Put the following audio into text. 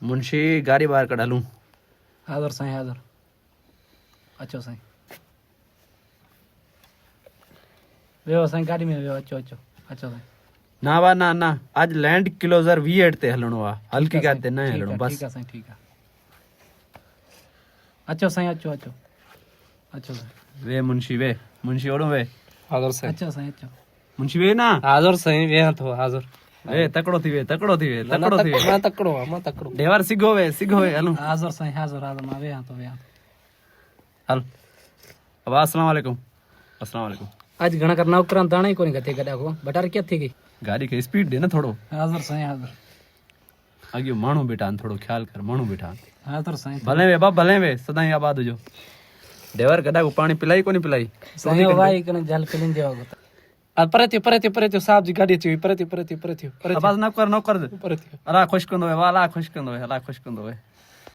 मुंशी गाड़ी बाहर कढा लूं। हाज़िर साईं हाज़िर। अचो साईं। वेहो साईं गाड़ी में वेहो। अचो अचो अचो साईं। ना वा ना आज लैंड क्लोजर V8 ते हलणो आ, हल्की गाड़ी ते न हलणो बस। ठीक है साईं ठीक है। अचो साईं अचो अचो अचो साईं। वे मुंशी ओड़ो वे। हाज़िर साईं। अचो साईं अचो। मुंशी वे ना हाज़िर साईं वे तो हाज़िर। वे तकड़ो थी वे मैं तकड़ो डेवर सिगो वे हलूं। हाज़िर साईं हाज़िर मां वे तो हल अब अस्सलाम वालेकुम। आज घणा कर नौकरान दाणा ही कोनी गथे गडा को बटार क्या थी गई। गाड़ी के स्पीड दे ना थोड़ो। हाज़िर साईं हाज़िर। आगे माण्हू बेटा थोड़ो ख्याल कर, माण्हू बेटा हाज़िर साईं। भले वे बाप भले वे सदाई आबाद हुजो। डेवर गडा को पानी पिलाई कोनी पिलाई साईं वाई कने जल पिलिन देवा को। परत्यो साहब जी गाड़ी अची परत्यो आवाज न कर परत्यो। अला खुश कंदो वे वाला खुश कंदो वे